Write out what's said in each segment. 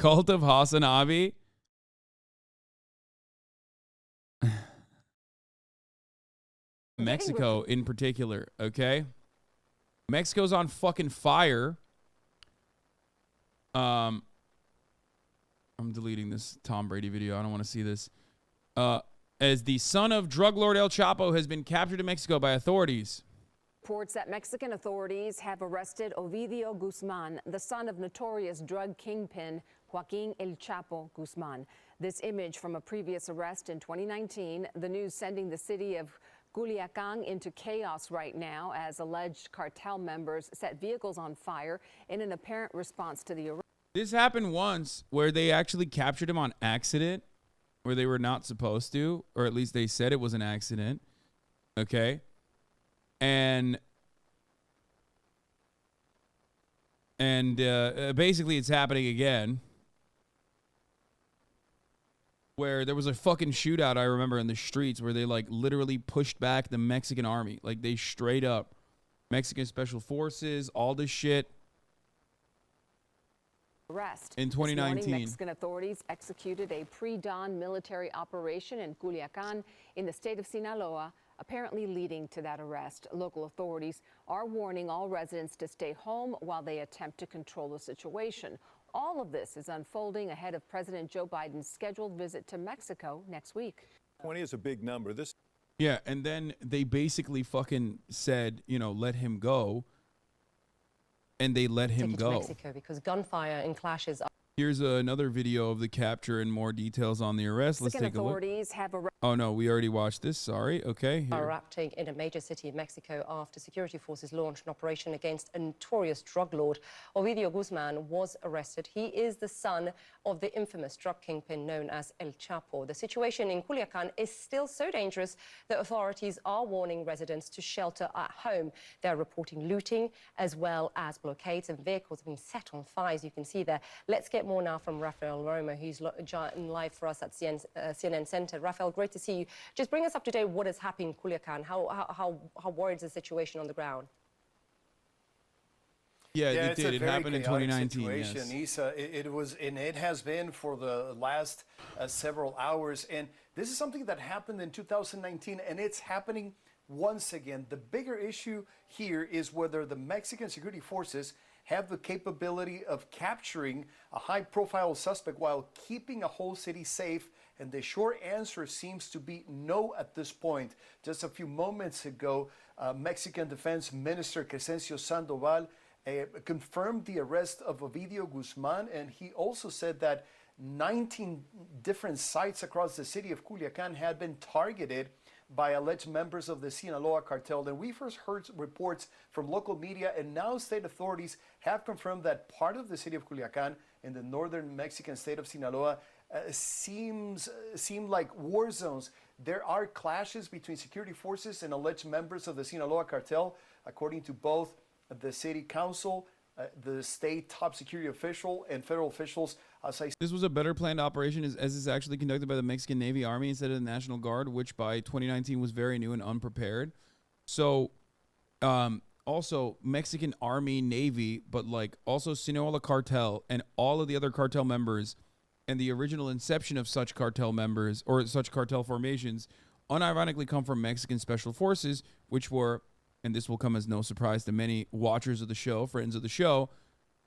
cult of Hasanabi. Mexico in particular, okay? Mexico's on fucking fire. I'm deleting this Tom Brady video. I don't want to see this. As the son of drug lord El Chapo has been captured in Mexico by authorities. Reports that Mexican authorities have arrested Olvidio Guzman, the son of notorious drug kingpin Joaquin El Chapo Guzman. This image from a previous arrest in 2019, the news sending the city of Culiacan into chaos right now as alleged cartel members set vehicles on fire in an apparent response to the arrest. This happened once where they actually captured him on accident, where they were not supposed to, or at least they said it was an accident. Okay. And basically it's happening again, where there was a fucking shootout, I remember, in the streets where they like literally pushed back the Mexican army. Like they straight up, Mexican special forces, all this shit. Arrest. In 2019. This morning, Mexican authorities executed a pre-dawn military operation in Culiacan in the state of Sinaloa, apparently leading to that arrest. Local authorities are warning all residents to stay home while they attempt to control the situation. All of this is unfolding ahead of President Joe Biden's scheduled visit to Mexico next week. 20 is a big number. Yeah, and then they basically fucking said, you know, let him go. And they let him go. Mexico because gunfire and clashes. Here's another video of the capture and more details on the arrest. Let's take a look. Oh, no, we already watched this. Sorry. Okay. Are erupting in a major city in Mexico after security forces launched an operation against a notorious drug lord. Olvidio Guzman was arrested. He is the son of the infamous drug kingpin known as El Chapo. The situation in Culiacan is still so dangerous that authorities are warning residents to shelter at home. They're reporting looting as well as blockades, and vehicles have been set on fire, as you can see there. Let's get more now from Rafael Roma, who's live for us at CNN Center. Rafael, great to see you. Just bring us up to date what is happening in Culiacan. How worried is the situation on the ground? Yeah, it did. It happened in 2019. Yes. Isa, it was, and it has been for the last several hours. And this is something that happened in 2019, and it's happening once again. The bigger issue here is whether the Mexican security forces have the capability of capturing a high-profile suspect while keeping a whole city safe. And the short answer seems to be no at this point. Just a few moments ago, Mexican Defense Minister Crescencio Sandoval confirmed the arrest of Olvidio Guzman, and he also said that 19 different sites across the city of Culiacan had been targeted by alleged members of the Sinaloa cartel. And we first heard reports from local media, and now state authorities have confirmed that part of the city of Culiacan in the northern Mexican state of Sinaloa seem like war zones. There are clashes between security forces and alleged members of the Sinaloa cartel, according to both the city council, the state top security official, and federal officials. This was a better planned operation as is actually conducted by the Mexican Navy Army instead of the National Guard, which by 2019 was very new and unprepared. So also Mexican Army, Navy, but like also Sinaloa cartel and all of the other cartel members and the original inception of such cartel members or such cartel formations unironically come from Mexican special forces, which were, and this will come as no surprise to many watchers of the show, friends of the show,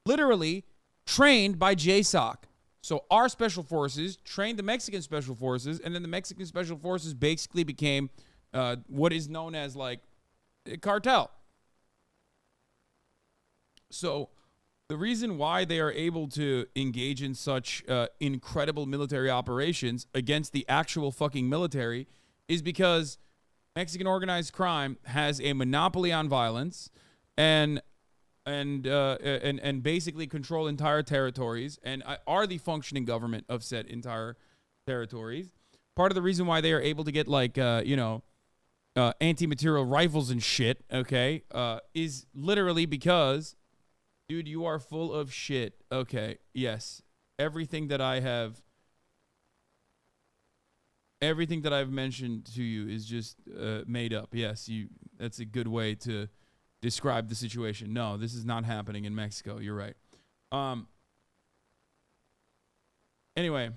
literally trained by JSOC. So our special forces trained the Mexican special forces, and then the Mexican special forces basically became what is known as like a cartel. So the reason why they are able to engage in such incredible military operations against the actual fucking military is because Mexican organized crime has a monopoly on violence and basically control entire territories and are the functioning government of said entire territories. Part of the reason why they are able to get like anti-material rifles and shit, okay, is literally because, dude, you are full of shit. Okay, yes, everything that I've mentioned to you is just made up. Yes, that's a good way to describe the situation. No, this is not happening in Mexico. You're right. Anyway,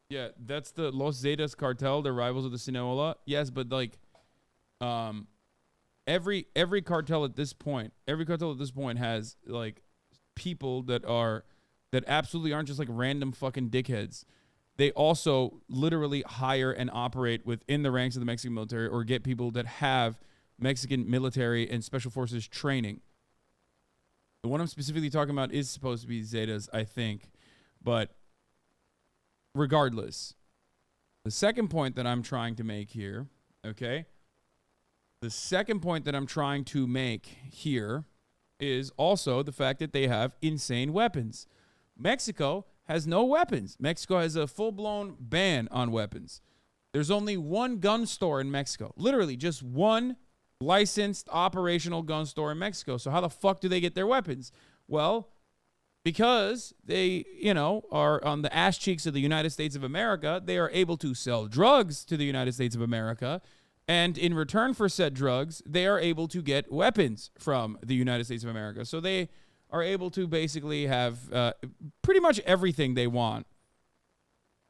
yeah, that's the Los Zetas cartel. They're rivals of the Sinaloa. Yes, but like, every cartel at this point, has like people that absolutely aren't just like random fucking dickheads. They also literally hire and operate within the ranks of the Mexican military or get people that have Mexican military and special forces training. The one I'm specifically talking about is supposed to be Zetas, I think. But regardless, the second point that I'm trying to make here, okay? The second point that I'm trying to make here is also the fact that they have insane weapons. Mexico has no weapons. Mexico has a full-blown ban on weapons. There's only one gun store in Mexico. Literally, just one licensed operational gun store in Mexico. So how the fuck do they get their weapons? Well, because they, are on the ass cheeks of the United States of America, they are able to sell drugs to the United States of America. And in return for said drugs, they are able to get weapons from the United States of America. So they are able to basically have pretty much everything they want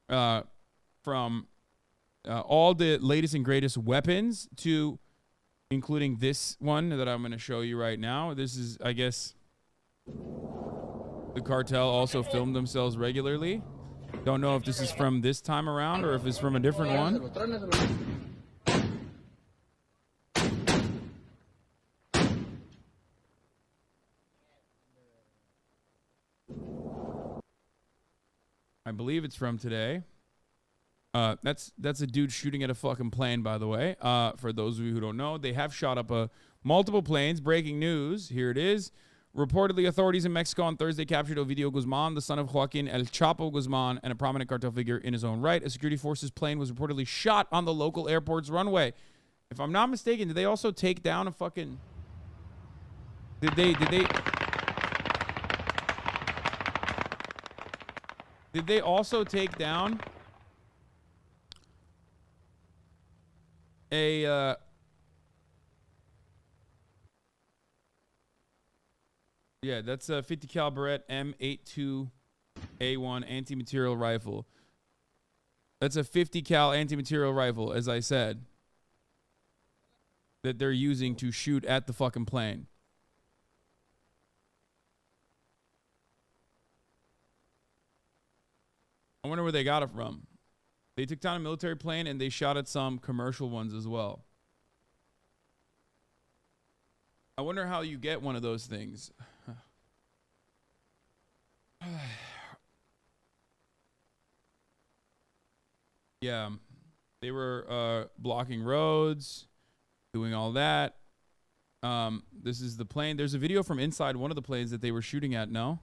from all the latest and greatest weapons to including this one that I'm going to show you right now. This is, I guess, the cartel also filmed themselves regularly. Don't know if this is from this time around or if it's from a different one. I believe it's from today. That's a dude shooting at a fucking plane, by the way. For those of you who don't know, they have shot up multiple planes. Breaking news. Here it is. Reportedly, authorities in Mexico on Thursday captured Olvidio Guzman, the son of Joaquin El Chapo Guzman, and a prominent cartel figure in his own right. A security forces plane was reportedly shot on the local airport's runway. If I'm not mistaken, did they also take down a fucking... Did they also take down a yeah, that's a 50 cal Barrett M82A1 anti-material rifle. That's a 50 cal anti-material rifle, as I said, that they're using to shoot at the fucking plane. I wonder where they got it from. They took down a military plane and they shot at some commercial ones as well. I wonder how you get one of those things. Yeah, they were blocking roads, doing all that. This is the plane. There's a video from inside one of the planes that they were shooting at, no?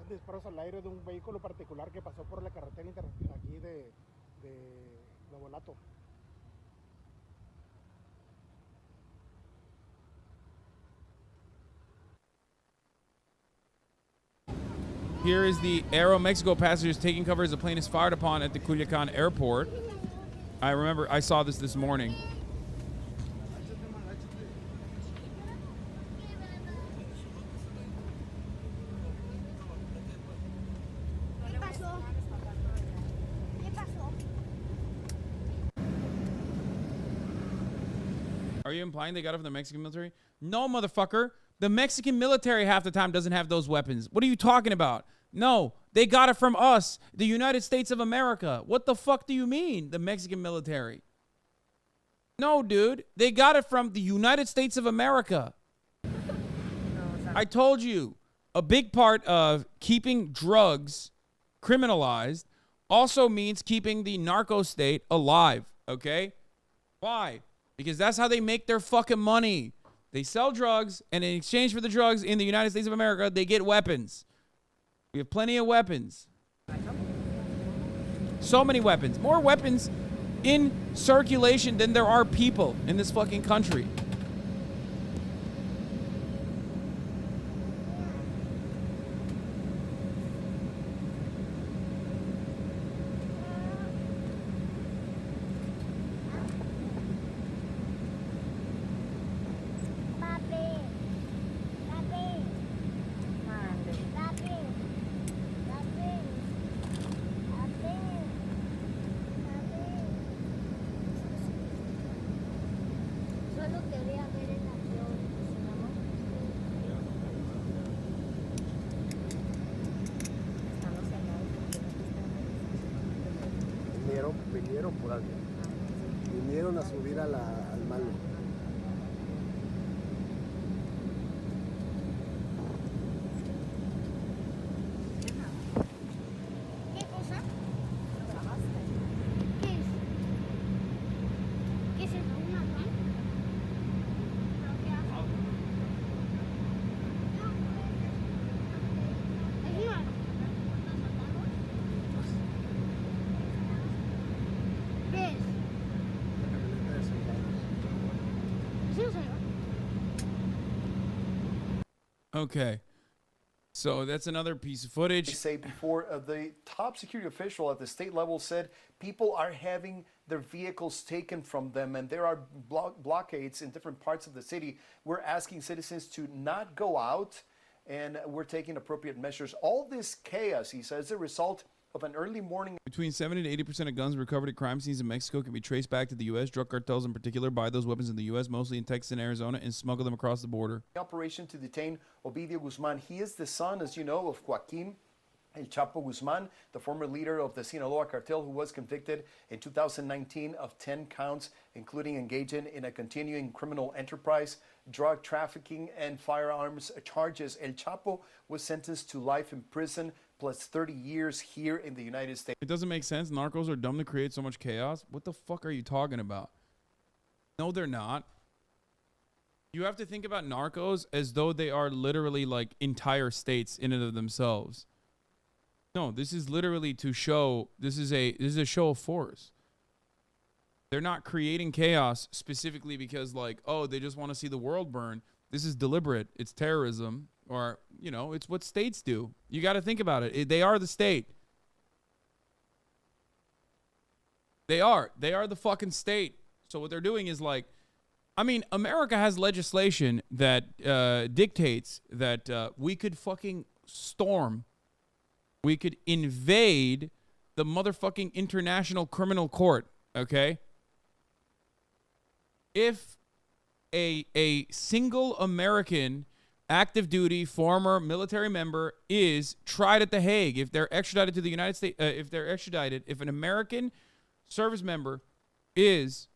Disparos al aire de un vehículo particular que pasó por la carretera aquí de Nuevo Lato. Here is the Aeromexico passengers taking cover as the plane is fired upon at the Culiacan airport. I remember I saw this morning. Are you implying they got it from the Mexican military? No, motherfucker. The Mexican military half the time doesn't have those weapons. What are you talking about? No, they got it from us, the United States of America. What the fuck do you mean, the Mexican military? No, dude. They got it from the United States of America. I told you, a big part of keeping drugs criminalized also means keeping the narco state alive, okay? Why? Because that's how they make their fucking money. They sell drugs, and in exchange for the drugs in the United States of America, they get weapons. We have plenty of weapons. So many weapons. More weapons in circulation than there are people in this fucking country. vinieron por algo. Vinieron a subir al malo. ¿Qué cosa? ¿Qué es? ¿Qué es eso? ¿Un avión? ¿Pero qué hace? ¿Es un avión? ¿Qué es? ¿Es un avión? Okay. So that's another piece of They footage. say before the top security official at the state level said people are having their vehicles taken from them and there are blockades in different parts of the city. We're asking citizens to not go out and we're taking appropriate measures. All this chaos, he says, is a result of an early morning Between 70 to 80% of guns recovered at crime scenes in Mexico can be traced back to the U.S. Drug cartels in particular buy those weapons in the U.S., mostly in Texas and Arizona, and smuggle them across the border. operation to detain Olvidio Guzman. He is the son, as you know, of Joaquin El Chapo Guzman, the former leader of the Sinaloa cartel, who was convicted in 2019 of 10 counts, including engaging in a continuing criminal enterprise, drug trafficking, and firearms charges. El Chapo was sentenced to life in prison plus 30 years here in the United States. It doesn't make sense. Narcos are dumb to create so much chaos. What the fuck are you talking about? No, they're not. You have to think about narcos as though they are literally like entire states in and of themselves. No, this is literally to show this is a show of force. They're not creating chaos specifically because like, oh, they just want to see the world burn. This is deliberate. It's terrorism, or you know, it's what states do. You got to think about it. They are the state. They are the fucking state. So what they're doing is like, I mean, America has legislation that dictates that we could fucking storm, we could invade the motherfucking International Criminal Court, okay? If a single American active duty former military member is tried at The Hague, if they're extradited to the United States, if an American service member is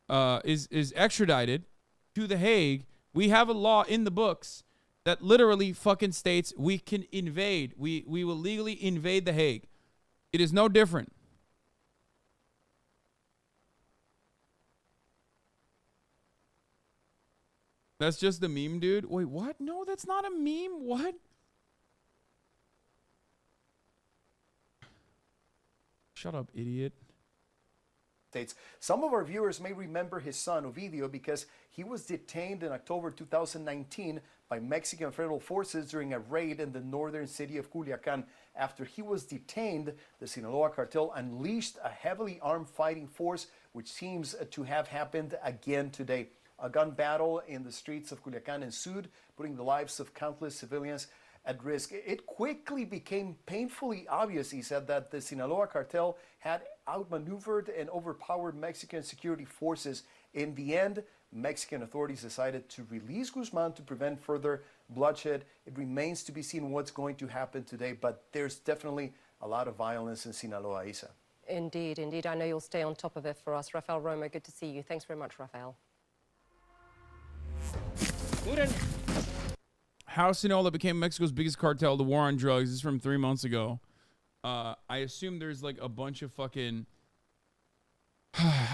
extradited to The Hague, we have a law in the books that literally fucking states we can invade. We will legally invade The Hague. It is no different. That's just the meme, dude. Wait, what? No, that's not a meme. What? Shut up, idiot. States. Some of our viewers may remember his son, Olvidio, because he was detained in October 2019 by Mexican federal forces during a raid in the northern city of Culiacan. After he was detained, the Sinaloa cartel unleashed a heavily armed fighting force, which seems to have happened again today. A gun battle in the streets of Culiacan ensued, putting the lives of countless civilians at risk. It quickly became painfully obvious, he said, that the Sinaloa cartel had outmaneuvered and overpowered Mexican security forces. In the end, Mexican authorities decided to release Guzman to prevent further bloodshed. It remains to be seen what's going to happen today, but there's definitely a lot of violence in Sinaloa, Isa. Indeed, indeed. I know you'll stay on top of it for us. Rafael Roma, good to see you. Thanks very much, Rafael. How Sinaloa became Mexico's biggest cartel, the war on drugs. This is from 3 months ago. I assume there's like a bunch of fucking...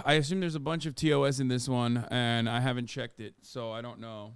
I assume there's a bunch of TOS in this one, and I haven't checked it, so I don't know.